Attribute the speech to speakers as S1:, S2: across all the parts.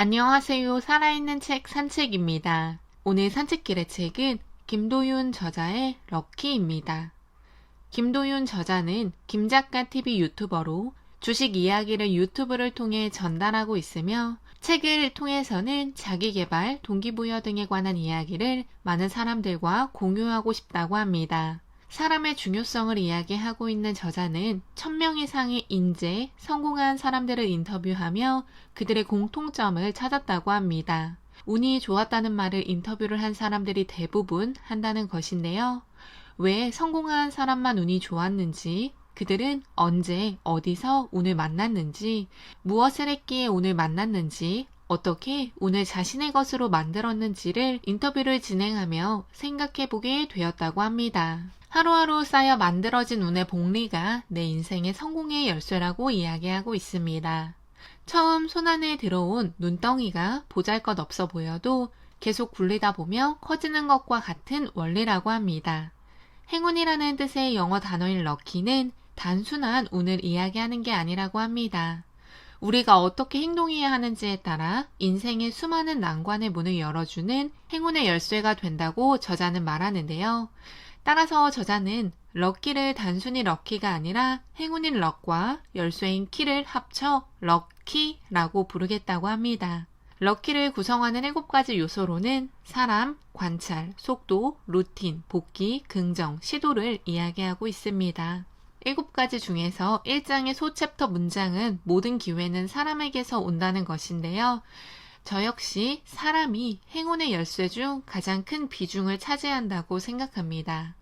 S1: 안녕하세요. 살아있는 책 산책입니다. 오늘 산책길의 책은 김도윤 저자의 럭키입니다. 김도윤 저자는 김작가 TV 유튜버로 주식 이야기를 유튜브를 통해 전달하고 있으며 책을 통해서는 자기계발, 동기부여 등에 관한 이야기를 많은 사람들과 공유하고 싶다고 합니다. 사람의 중요성을 이야기하고 있는 저자는 1000명 이상의 인재, 성공한 사람들을 인터뷰하며 그들의 공통점을 찾았다고 합니다. 운이 좋았다는 말을 인터뷰를 한 사람들이 대부분 한다는 것인데요. 왜 성공한 사람만 운이 좋았는지, 그들은 언제, 어디서 운을 만났는지, 무엇을 했기에 운을 만났는지, 어떻게 운을 자신의 것으로 만들었는지를 인터뷰를 진행하며 생각해보게 되었다고 합니다. 하루하루 쌓여 만들어진 운의 복리가 내 인생의 성공의 열쇠라고 이야기하고 있습니다. 처음 손안에 들어온 눈덩이가 보잘것없어 보여도 계속 굴리다 보면 커지는 것과 같은 원리라고 합니다. 행운이라는 뜻의 영어 단어인 럭키는 단순한 운을 이야기하는 게 아니라고 합니다. 우리가 어떻게 행동해야 하는지에 따라 인생의 수많은 난관의 문을 열어주는 행운의 열쇠가 된다고 저자는 말하는데요. 따라서 저자는 럭키를 단순히 럭키가 아니라 행운인 럭과 열쇠인 키를 합쳐 럭키라고 부르겠다고 합니다. 럭키를 구성하는 7가지 요소로는 사람, 관찰, 속도, 루틴, 복귀, 긍정, 시도를 이야기하고 있습니다. 7가지 중에서 1장의 소챕터 문장은 모든 기회는 사람에게서 온다는 것인데요. 저 역시 사람이 행운의 열쇠 중 가장 큰 비중을 차지한다고 생각합니다.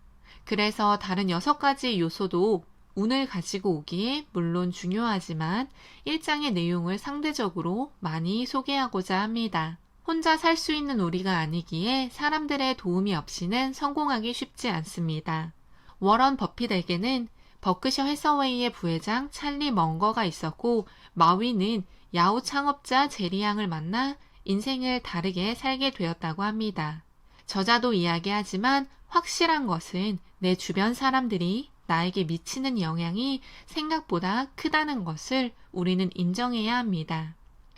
S1: 그래서 다른 6가지 요소도 운을 가지고 오기에 물론 중요하지만 1장의 내용을 상대적으로 많이 소개하고자 합니다. 혼자 살 수 있는 우리가 아니기에 사람들의 도움이 없이는 성공하기 쉽지 않습니다. 워런 버핏에게는 버크셔 해서웨이의 부회장 찰리 멍거가 있었고 마위는 야후 창업자 제리 양을 만나 인생을 다르게 살게 되었다고 합니다. 저자도 이야기하지만 확실한 것은 내 주변 사람들이 나에게 미치는 영향이 생각보다 크다는 것을 우리는 인정해야 합니다.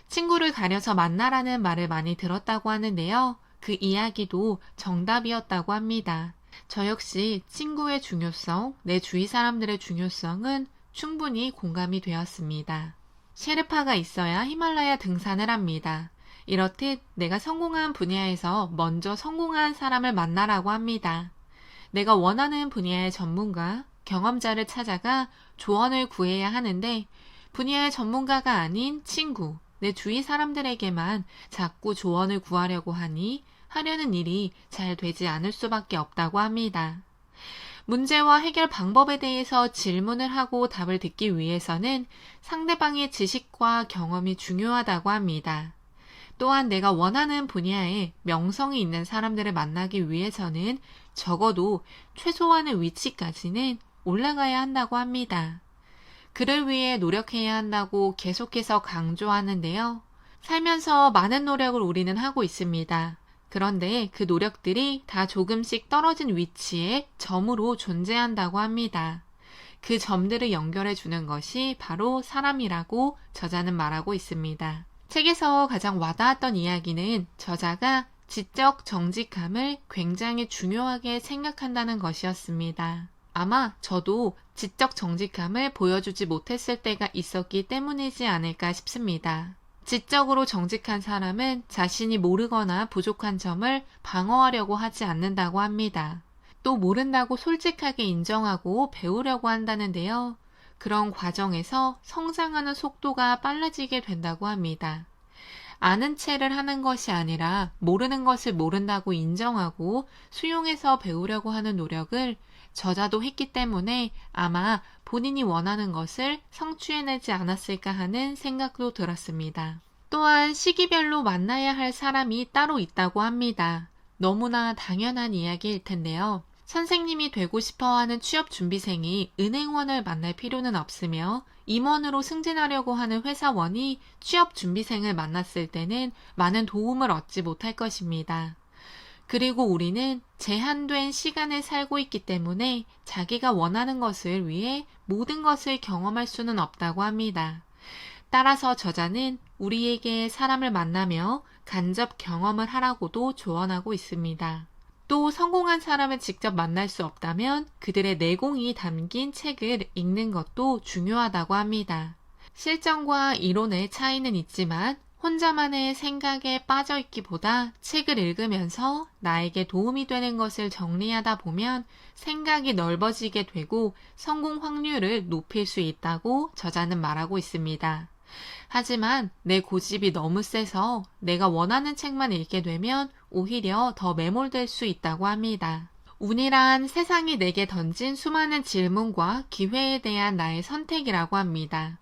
S1: 친구를 가려서 만나라는 말을 많이 들었다고 하는데요. 그 이야기도 정답이었다고 합니다. 저 역시 친구의 중요성, 내 주위 사람들의 중요성은 충분히 공감이 되었습니다. 셰르파가 있어야 히말라야 등산을 합니다. 이렇듯 내가 성공한 분야에서 먼저 성공한 사람을 만나라고 합니다. 내가 원하는 분야의 전문가, 경험자를 찾아가 조언을 구해야 하는데 분야의 전문가가 아닌 친구, 내 주위 사람들에게만 자꾸 조언을 구하려고 하려는 일이 잘 되지 않을 수밖에 없다고 합니다. 문제와 해결 방법에 대해서 질문을 하고 답을 듣기 위해서는 상대방의 지식과 경험이 중요하다고 합니다. 또한 내가 원하는 분야에 명성이 있는 사람들을 만나기 위해서는 적어도 최소한의 위치까지는 올라가야 한다고 합니다. 그를 위해 노력해야 한다고 계속해서 강조하는데요. 살면서 많은 노력을 우리는 하고 있습니다. 그런데 그 노력들이 다 조금씩 떨어진 위치에 점으로 존재한다고 합니다. 그 점들을 연결해 주는 것이 바로 사람이라고 저자는 말하고 있습니다. 책에서 가장 와닿았던 이야기는 저자가 지적 정직함을 굉장히 중요하게 생각한다는 것이었습니다. 아마 저도 지적 정직함을 보여주지 못했을 때가 있었기 때문이지 않을까 싶습니다. 지적으로 정직한 사람은 자신이 모르거나 부족한 점을 방어하려고 하지 않는다고 합니다. 또 모른다고 솔직하게 인정하고 배우려고 한다는데요. 그런 과정에서 성장하는 속도가 빨라지게 된다고 합니다. 아는 체를 하는 것이 아니라 모르는 것을 모른다고 인정하고 수용해서 배우려고 하는 노력을 저자도 했기 때문에 아마 본인이 원하는 것을 성취해내지 않았을까 하는 생각도 들었습니다. 또한 시기별로 만나야 할 사람이 따로 있다고 합니다. 너무나 당연한 이야기일 텐데요. 선생님이 되고 싶어하는 취업준비생이 은행원을 만날 필요는 없으며 임원으로 승진하려고 하는 회사원이 취업준비생을 만났을 때는 많은 도움을 얻지 못할 것입니다. 그리고 우리는 제한된 시간을 살고 있기 때문에 자기가 원하는 것을 위해 모든 것을 경험할 수는 없다고 합니다. 따라서 저자는 우리에게 사람을 만나며 간접 경험을 하라고도 조언하고 있습니다. 또 성공한 사람을 직접 만날 수 없다면 그들의 내공이 담긴 책을 읽는 것도 중요하다고 합니다. 실전과 이론의 차이는 있지만 혼자만의 생각에 빠져 있기보다 책을 읽으면서 나에게 도움이 되는 것을 정리하다 보면 생각이 넓어지게 되고 성공 확률을 높일 수 있다고 저자는 말하고 있습니다. 하지만 내 고집이 너무 세서 내가 원하는 책만 읽게 되면 오히려 더 매몰될 수 있다고 합니다. 운이란 세상이 내게 던진 수많은 질문과 기회에 대한 나의 선택이라고 합니다.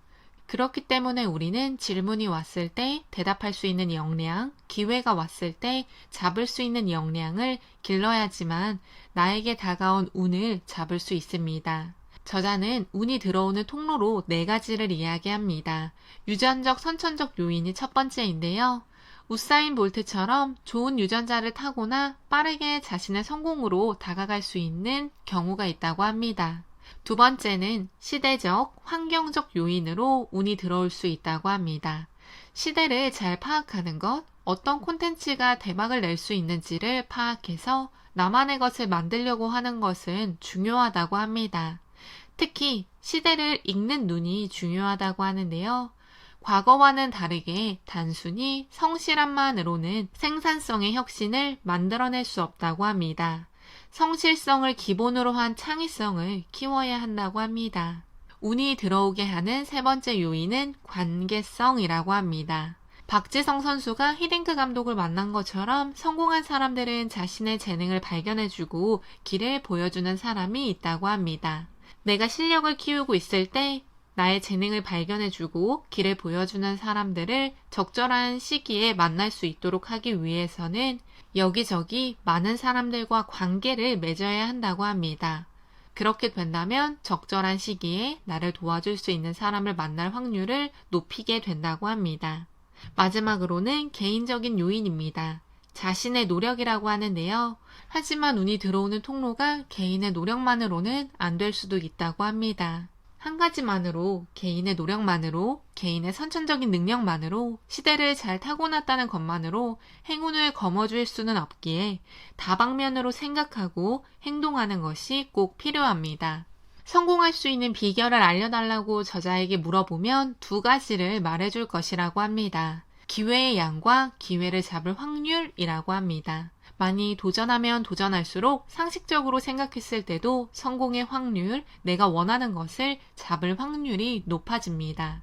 S1: 그렇기 때문에 우리는 질문이 왔을 때 대답할 수 있는 역량, 기회가 왔을 때 잡을 수 있는 역량을 길러야지만 나에게 다가온 운을 잡을 수 있습니다. 저자는 운이 들어오는 통로로 4가지를 이야기합니다. 유전적, 선천적 요인이 첫 번째인데요. 우사인 볼트처럼 좋은 유전자를 타고나 빠르게 자신의 성공으로 다가갈 수 있는 경우가 있다고 합니다. 두 번째는 시대적, 환경적 요인으로 운이 들어올 수 있다고 합니다. 시대를 잘 파악하는 것, 어떤 콘텐츠가 대박을 낼 수 있는지를 파악해서 나만의 것을 만들려고 하는 것은 중요하다고 합니다. 특히 시대를 읽는 눈이 중요하다고 하는데요. 과거와는 다르게 단순히 성실함만으로는 생산성의 혁신을 만들어낼 수 없다고 합니다. 성실성을 기본으로 한 창의성을 키워야 한다고 합니다. 운이 들어오게 하는 세 번째 요인은 관계성이라고 합니다. 박지성 선수가 히딩크 감독을 만난 것처럼 성공한 사람들은 자신의 재능을 발견해주고 길을 보여주는 사람이 있다고 합니다. 내가 실력을 키우고 있을 때 나의 재능을 발견해주고 길을 보여주는 사람들을 적절한 시기에 만날 수 있도록 하기 위해서는 여기저기 많은 사람들과 관계를 맺어야 한다고 합니다. 그렇게 된다면 적절한 시기에 나를 도와줄 수 있는 사람을 만날 확률을 높이게 된다고 합니다. 마지막으로는 개인적인 요인입니다. 자신의 노력이라고 하는데요. 하지만 운이 들어오는 통로가 개인의 노력만으로는 안 될 수도 있다고 합니다. 한 가지만으로, 개인의 노력만으로, 개인의 선천적인 능력만으로, 시대를 잘 타고났다는 것만으로 행운을 거머쥘 수는 없기에 다방면으로 생각하고 행동하는 것이 꼭 필요합니다. 성공할 수 있는 비결을 알려달라고 저자에게 물어보면 2가지를 말해줄 것이라고 합니다. 기회의 양과 기회를 잡을 확률이라고 합니다. 많이 도전하면 도전할수록 상식적으로 생각했을 때도 성공의 확률, 내가 원하는 것을 잡을 확률이 높아집니다.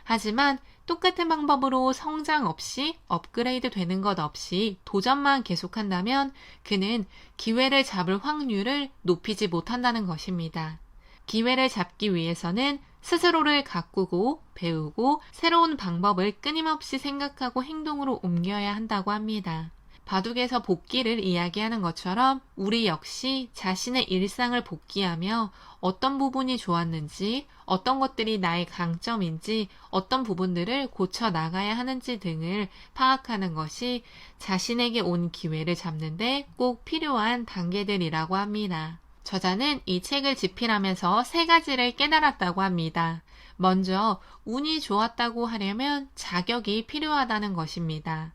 S1: 하지만 똑같은 방법으로 성장 없이 업그레이드 되는 것 없이 도전만 계속한다면 그는 기회를 잡을 확률을 높이지 못한다는 것입니다. 기회를 잡기 위해서는 스스로를 가꾸고 배우고 새로운 방법을 끊임없이 생각하고 행동으로 옮겨야 한다고 합니다. 바둑에서 복기를 이야기하는 것처럼 우리 역시 자신의 일상을 복기하며 어떤 부분이 좋았는지, 어떤 것들이 나의 강점인지, 어떤 부분들을 고쳐 나가야 하는지 등을 파악하는 것이 자신에게 온 기회를 잡는 데 꼭 필요한 단계들이라고 합니다. 저자는 이 책을 집필하면서 3가지를 깨달았다고 합니다. 먼저 운이 좋았다고 하려면 자격이 필요하다는 것입니다.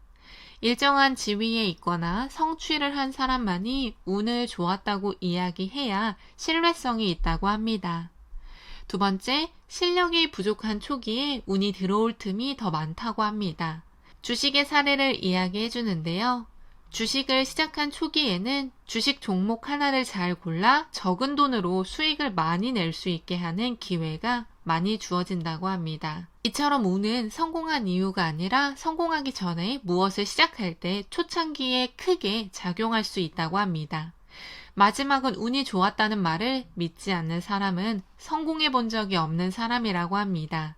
S1: 일정한 지위에 있거나 성취를 한 사람만이 운을 좋았다고 이야기해야 신뢰성이 있다고 합니다. 두 번째, 실력이 부족한 초기에 운이 들어올 틈이 더 많다고 합니다. 주식의 사례를 이야기해 주는데요. 주식을 시작한 초기에는 주식 종목 하나를 잘 골라 적은 돈으로 수익을 많이 낼 수 있게 하는 기회가 많이 주어진다고 합니다. 이처럼 운은 성공한 이유가 아니라 성공하기 전에 무엇을 시작할 때 초창기에 크게 작용할 수 있다고 합니다. 마지막은 운이 좋았다는 말을 믿지 않는 사람은 성공해 본 적이 없는 사람이라고 합니다.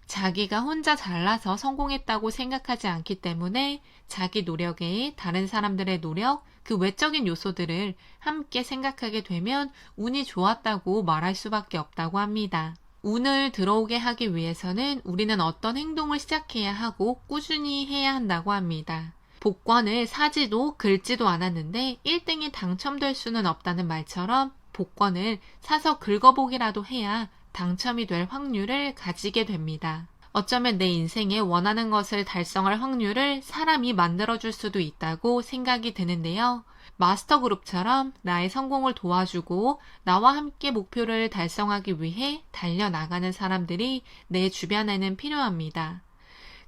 S1: 자기가 혼자 잘나서 성공했다고 생각하지 않기 때문에 자기 노력 외에 다른 사람들의 노력, 그 외적인 요소들을 함께 생각하게 되면 운이 좋았다고 말할 수밖에 없다고 합니다. 운을 들어오게 하기 위해서는 우리는 어떤 행동을 시작해야 하고 꾸준히 해야 한다고 합니다. 복권을 사지도 긁지도 않았는데 1등이 당첨될 수는 없다는 말처럼 복권을 사서 긁어보기라도 해야 당첨이 될 확률을 가지게 됩니다. 어쩌면 내 인생에 원하는 것을 달성할 확률을 사람이 만들어줄 수도 있다고 생각이 드는데요. 마스터 그룹처럼 나의 성공을 도와주고 나와 함께 목표를 달성하기 위해 달려나가는 사람들이 내 주변에는 필요합니다.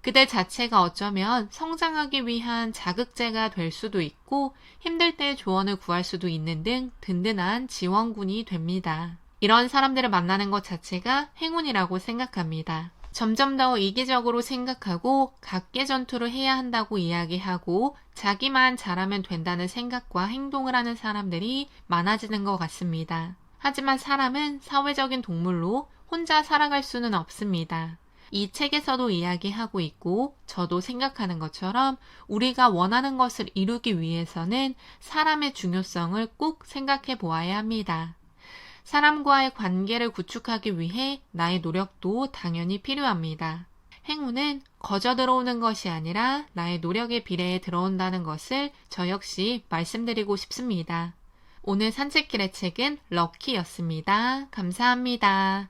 S1: 그들 자체가 어쩌면 성장하기 위한 자극제가 될 수도 있고 힘들 때 조언을 구할 수도 있는 등 든든한 지원군이 됩니다. 이런 사람들을 만나는 것 자체가 행운이라고 생각합니다. 점점 더 이기적으로 생각하고 각계 전투를 해야 한다고 이야기하고 자기만 잘하면 된다는 생각과 행동을 하는 사람들이 많아지는 것 같습니다. 하지만 사람은 사회적인 동물로 혼자 살아갈 수는 없습니다. 이 책에서도 이야기하고 있고 저도 생각하는 것처럼 우리가 원하는 것을 이루기 위해서는 사람의 중요성을 꼭 생각해 보아야 합니다. 사람과의 관계를 구축하기 위해 나의 노력도 당연히 필요합니다. 행운은 거저 들어오는 것이 아니라 나의 노력에 비례해 들어온다는 것을 저 역시 말씀드리고 싶습니다. 오늘 산책길의 책은 럭키였습니다. 감사합니다.